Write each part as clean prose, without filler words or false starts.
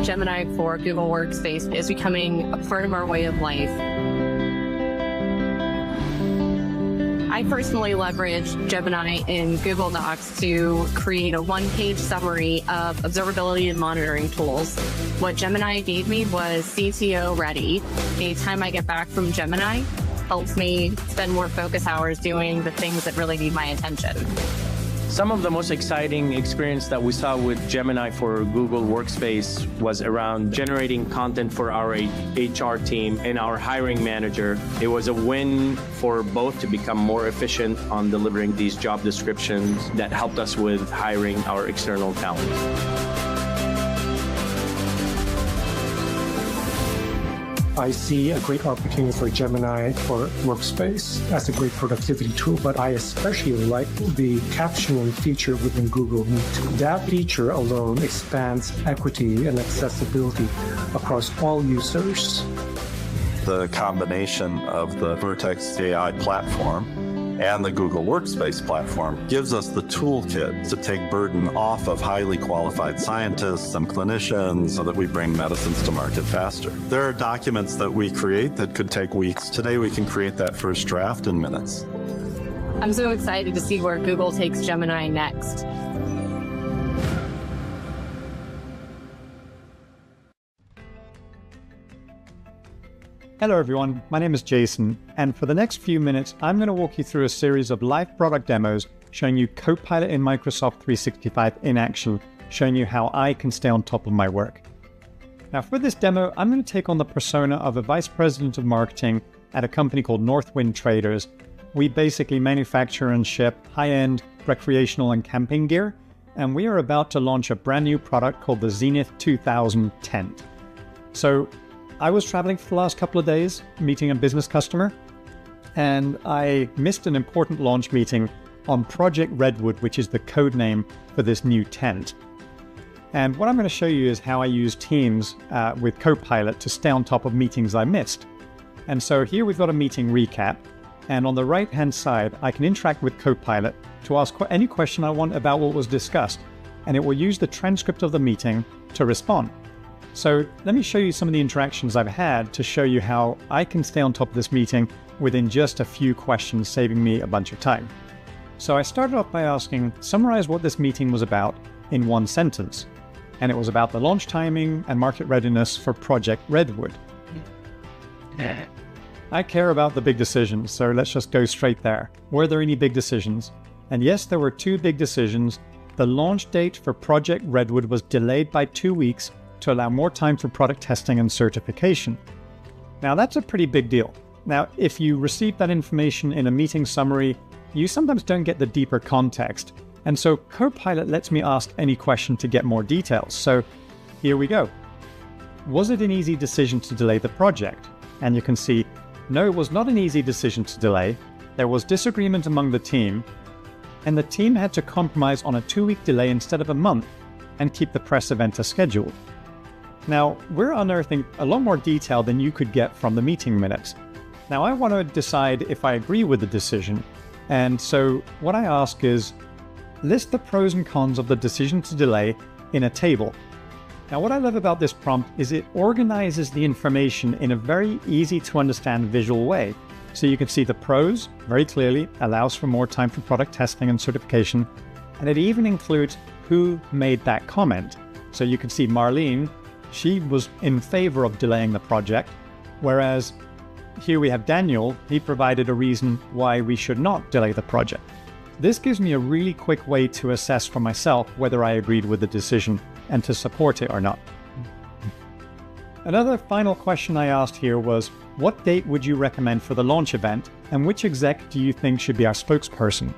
Gemini for Google Workspace is becoming a part of our way of life. I personally leveraged Gemini in Google Docs to create a one-page summary of observability and monitoring tools. What Gemini gave me was CTO ready. Anytime I get back from Gemini, helps me spend more focus hours doing the things that really need my attention. Some of the most exciting experience that we saw with Gemini for Google Workspace was around generating content for our HR team and our hiring manager. It was a win for both to become more efficient on delivering these job descriptions that helped us with hiring our external talent. I see a great opportunity for Gemini for Workspace as a great productivity tool, but I especially like the captioning feature within Google Meet. That feature alone expands equity and accessibility across all users. The combination of the Vertex AI platform and the Google Workspace platform gives us the toolkit to take burden off of highly qualified scientists and clinicians so that we bring medicines to market faster. There are documents that we create that could take weeks. Today, we can create that first draft in minutes. I'm so excited to see where Google takes Gemini next. Hello everyone, my name is Jason, and for the next few minutes, I'm going to walk you through a series of live product demos showing you Copilot in Microsoft 365 in action, showing you how I can stay on top of my work. Now for this demo, I'm going to take on the persona of a vice president of marketing at a company called Northwind Traders. We basically manufacture and ship high-end recreational and camping gear, and we are about to launch a brand new product called the Zenith 2000 tent. So I was traveling for the last couple of days, meeting a business customer, and I missed an important launch meeting on Project Redwood, which is the code name for this new tent. And what I'm going to show you is how I use Teams with Copilot to stay on top of meetings I missed. And so here we've got a meeting recap, and on the right-hand side, I can interact with Copilot to ask any question I want about what was discussed, and it will use the transcript of the meeting to respond. So let me show you some of the interactions I've had to show you how I can stay on top of this meeting within just a few questions, saving me a bunch of time. So I started off by asking, summarize what this meeting was about in one sentence. And it was about the launch timing and market readiness for Project Redwood. I care about the big decisions, so let's just go straight there. Were there any big decisions? And yes, there were two big decisions. The launch date for Project Redwood was delayed by 2 weeks to allow more time for product testing and certification. Now that's a pretty big deal. Now, if you receive that information in a meeting summary, you sometimes don't get the deeper context. And so Copilot lets me ask any question to get more details. So here we go. Was it an easy decision to delay the project? And you can see, no, it was not an easy decision to delay. There was disagreement among the team, and the team had to compromise on a 2-week delay instead of a month and keep the press event as scheduled. Now, we're unearthing a lot more detail than you could get from the meeting minutes. Now, I want to decide if I agree with the decision. And so what I ask is, list the pros and cons of the decision to delay in a table. Now, what I love about this prompt is it organizes the information in a very easy to understand visual way. So you can see the pros very clearly, allows for more time for product testing and certification. And it even includes who made that comment. So you can see Marlene, she was in favor of delaying the project, whereas here we have Daniel, he provided a reason why we should not delay the project. This gives me a really quick way to assess for myself whether I agreed with the decision and to support it or not. Another final question I asked here was, what date would you recommend for the launch event, and which exec do you think should be our spokesperson?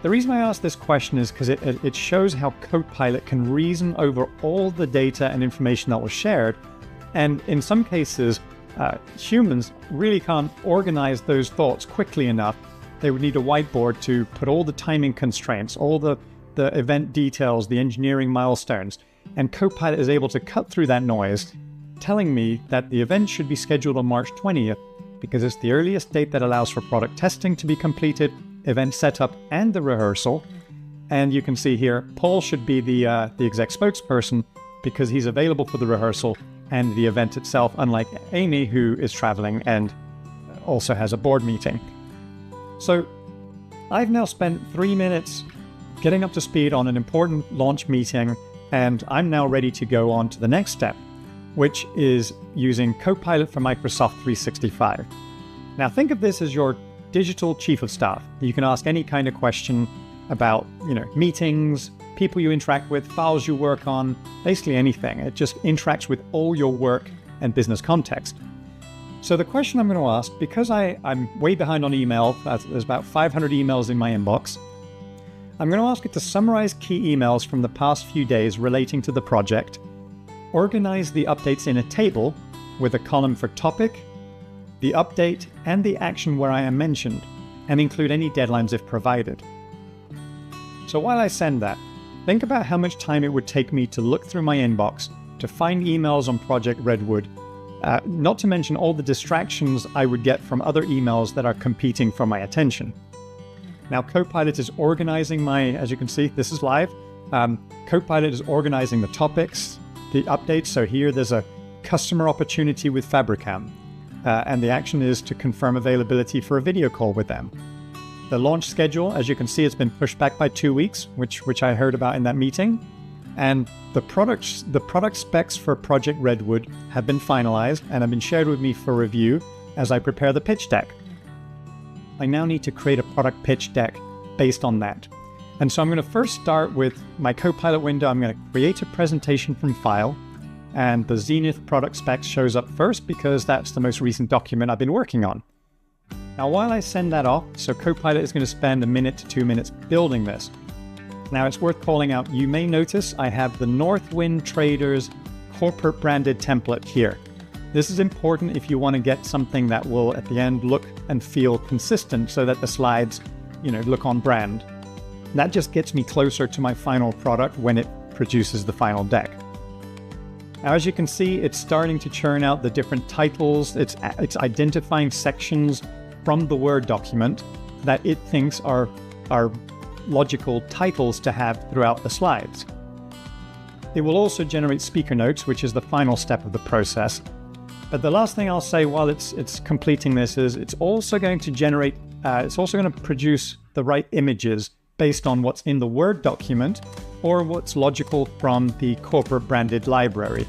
The reason I asked this question is because it shows how Copilot can reason over all the data and information that was shared, and in some cases, humans really can't organize those thoughts quickly enough. They would need a whiteboard to put all the timing constraints, all the event details, the engineering milestones, and Copilot is able to cut through that noise, telling me that the event should be scheduled on March 20th because it's the earliest date that allows for product testing to be completed, event setup, and the rehearsal. And you can see here, Paul should be the exec spokesperson because he's available for the rehearsal and the event itself, unlike Amy, who is traveling and also has a board meeting. So I've now spent 3 minutes getting up to speed on an important launch meeting, and I'm now ready to go on to the next step, which is using Copilot for Microsoft 365. Now think of this as your digital chief of staff. You can ask any kind of question about, meetings, people you interact with, files you work on, basically anything. It just interacts with all your work and business context. So the question I'm going to ask, because I'm way behind on email, there's about 500 emails in my inbox, I'm going to ask it to summarize key emails from the past few days relating to the project, organize the updates in a table with a column for topic, the update, and the action where I am mentioned, and include any deadlines if provided. So while I send that, think about how much time it would take me to look through my inbox to find emails on Project Redwood, not to mention all the distractions I would get from other emails that are competing for my attention. Now, Copilot is organizing as you can see, this is live. Copilot is organizing the topics, the updates. So here there's a customer opportunity with Fabricam, and the action is to confirm availability for a video call with them. The launch schedule, as you can see, it's been pushed back by 2 weeks, which I heard about in that meeting. And the product specs for Project Redwood have been finalized and have been shared with me for review as I prepare the pitch deck. I now need to create a product pitch deck based on that. And so I'm going to first start with my Copilot window. I'm going to create a presentation from file, and the Zenith product specs shows up first because that's the most recent document I've been working on. Now, while I send that off, so Copilot is going to spend 1 to 2 minutes building this. Now, it's worth calling out, you may notice I have the Northwind Traders corporate branded template here. This is important if you want to get something that will, at the end, look and feel consistent so that the slides, look on brand. That just gets me closer to my final product when it produces the final deck. Now, as you can see, it's starting to churn out the different titles. It's identifying sections from the Word document that it thinks are logical titles to have throughout the slides. It will also generate speaker notes, which is the final step of the process. But the last thing I'll say while it's completing this is it's also going to produce the right images based on what's in the Word document or what's logical from the corporate branded library.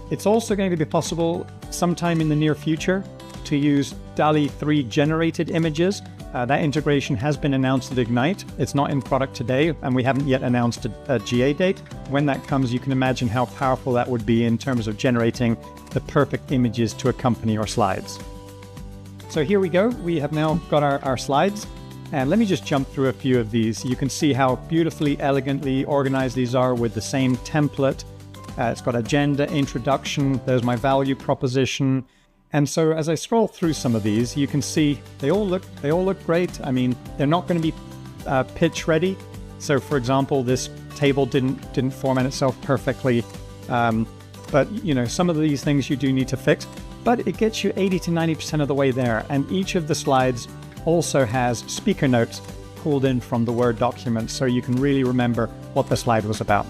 It's also going to be possible sometime in the near future to use DALL-E 3 generated images. That integration has been announced at Ignite. It's not in product today, and we haven't yet announced a GA date. When that comes, you can imagine how powerful that would be in terms of generating the perfect images to accompany your slides. So here we go. We have now got our slides. And let me just jump through a few of these. You can see how beautifully, elegantly organized these are with the same template. It's got agenda, introduction, there's my value proposition. And so as I scroll through some of these, you can see they all look great. I mean, they're not going to be pitch ready. So for example, this table didn't format itself perfectly. But some of these things you do need to fix, but it gets you 80 to 90% of the way there. And each of the slides also has speaker notes pulled in from the Word document, so you can really remember what the slide was about.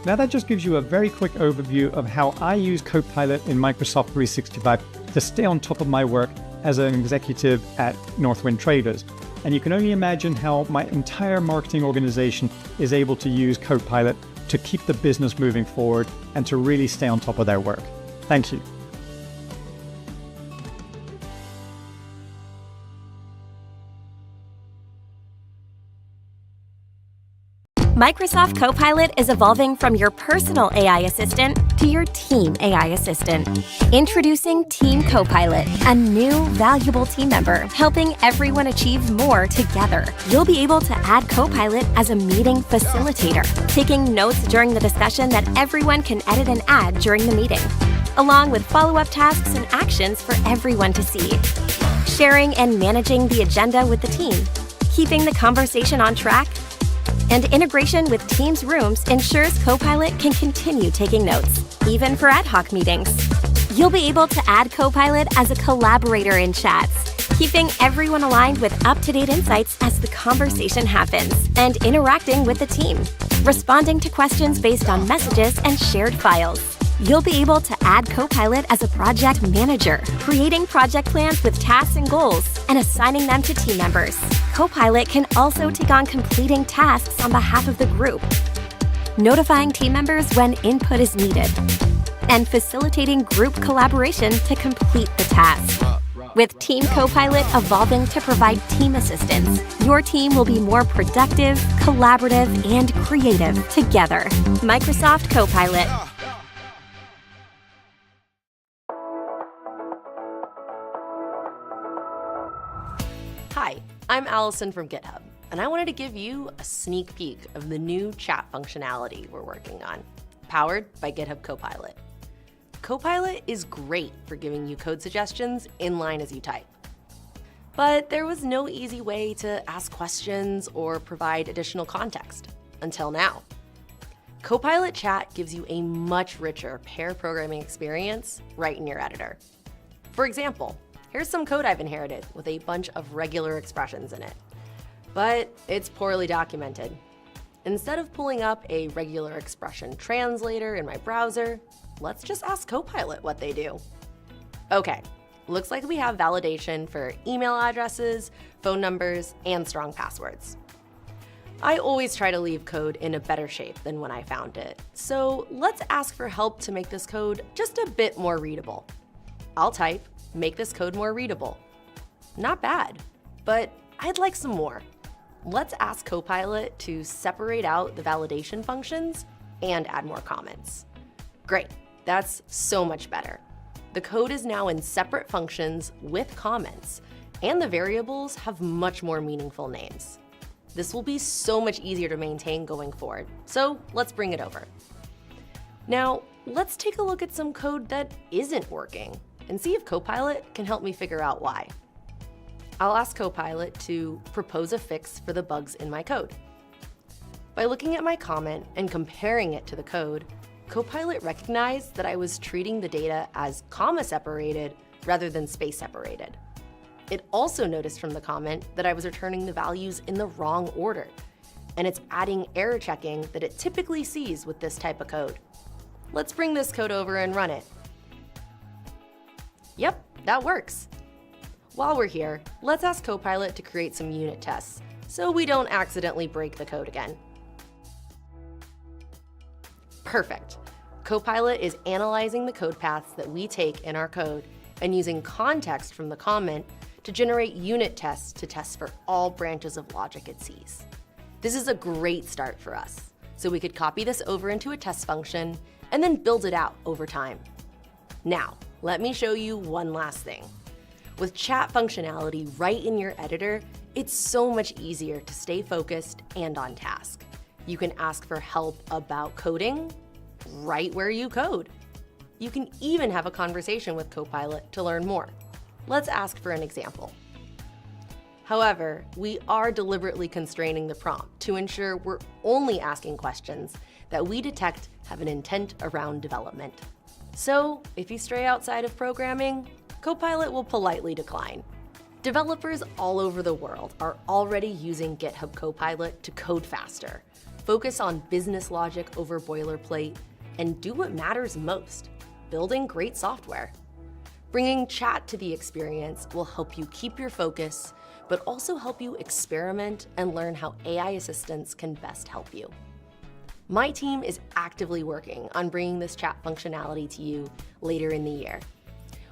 Now that just gives you a very quick overview of how I use Copilot in Microsoft 365 to stay on top of my work as an executive at Northwind Traders. And you can only imagine how my entire marketing organization is able to use Copilot to keep the business moving forward and to really stay on top of their work. Thank you. Microsoft Copilot is evolving from your personal AI assistant to your team AI assistant. Introducing Team Copilot, a new, valuable team member helping everyone achieve more together. You'll be able to add Copilot as a meeting facilitator, taking notes during the discussion that everyone can edit and add during the meeting, along with follow-up tasks and actions for everyone to see. Sharing and managing the agenda with the team, keeping the conversation on track, and integration with Teams Rooms ensures Copilot can continue taking notes, even for ad hoc meetings. You'll be able to add Copilot as a collaborator in chats, keeping everyone aligned with up-to-date insights as the conversation happens, and interacting with the team, responding to questions based on messages and shared files. You'll be able to add Copilot as a project manager, creating project plans with tasks and goals, and assigning them to team members. Copilot can also take on completing tasks on behalf of the group, notifying team members when input is needed, and facilitating group collaboration to complete the task. With Team Copilot evolving to provide team assistance, your team will be more productive, collaborative, and creative together. Microsoft Copilot. Hi, I'm Allison from GitHub, and I wanted to give you a sneak peek of the new chat functionality we're working on, powered by GitHub Copilot. Copilot is great for giving you code suggestions in line as you type. But there was no easy way to ask questions or provide additional context until now. Copilot Chat gives you a much richer pair programming experience right in your editor. For example, here's some code I've inherited with a bunch of regular expressions in it. But it's poorly documented. Instead of pulling up a regular expression translator in my browser, let's just ask Copilot what they do. Okay, looks like we have validation for email addresses, phone numbers, and strong passwords. I always try to leave code in a better shape than when I found it, so let's ask for help to make this code just a bit more readable. I'll type, make this code more readable. Not bad, but I'd like some more. Let's ask Copilot to separate out the validation functions and add more comments. Great, that's so much better. The code is now in separate functions with comments, and the variables have much more meaningful names. This will be so much easier to maintain going forward, so let's bring it over. Now, let's take a look at some code that isn't working and see if Copilot can help me figure out why. I'll ask Copilot to propose a fix for the bugs in my code. By looking at my comment and comparing it to the code, Copilot recognized that I was treating the data as comma separated rather than space separated. It also noticed from the comment that I was returning the values in the wrong order, and it's adding error checking that it typically sees with this type of code. Let's bring this code over and run it. Yep, that works. While we're here, let's ask Copilot to create some unit tests so we don't accidentally break the code again. Perfect. Copilot is analyzing the code paths that we take in our code and using context from the comment to generate unit tests to test for all branches of logic it sees. This is a great start for us, so we could copy this over into a test function and then build it out over time. Now, let me show you one last thing. With chat functionality right in your editor, it's so much easier to stay focused and on task. You can ask for help about coding right where you code. You can even have a conversation with Copilot to learn more. Let's ask for an example. However, we are deliberately constraining the prompt to ensure we're only asking questions that we detect have an intent around development. So if you stray outside of programming, Copilot will politely decline. Developers all over the world are already using GitHub Copilot to code faster, focus on business logic over boilerplate, and do what matters most, building great software. Bringing chat to the experience will help you keep your focus, but also help you experiment and learn how AI assistants can best help you. My team is actively working on bringing this chat functionality to you later in the year.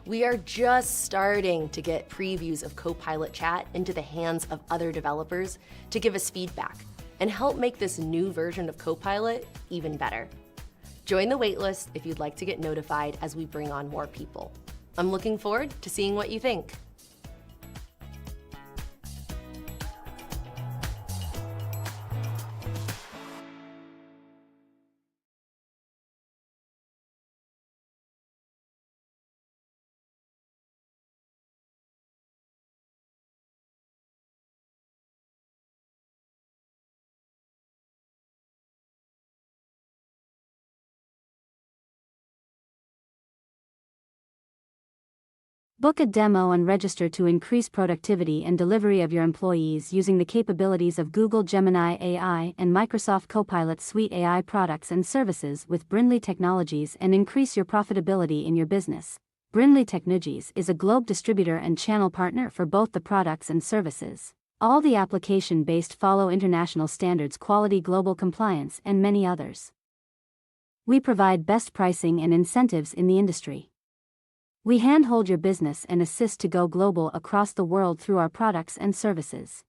We are just starting to get previews of Copilot Chat into the hands of other developers to give us feedback and help make this new version of Copilot even better. Join the waitlist if you'd like to get notified as we bring on more people. I'm looking forward to seeing what you think. Book a demo and register to increase productivity and delivery of your employees using the capabilities of Google Gemini AI and Microsoft Copilot Suite AI products and services with Brindley Technologies and increase your profitability in your business. Brindley Technologies is a globe distributor and channel partner for both the products and services. All the application-based follow international standards, quality, global compliance, and many others. We provide best pricing and incentives in the industry. We handhold your business and assist to go global across the world through our products and services.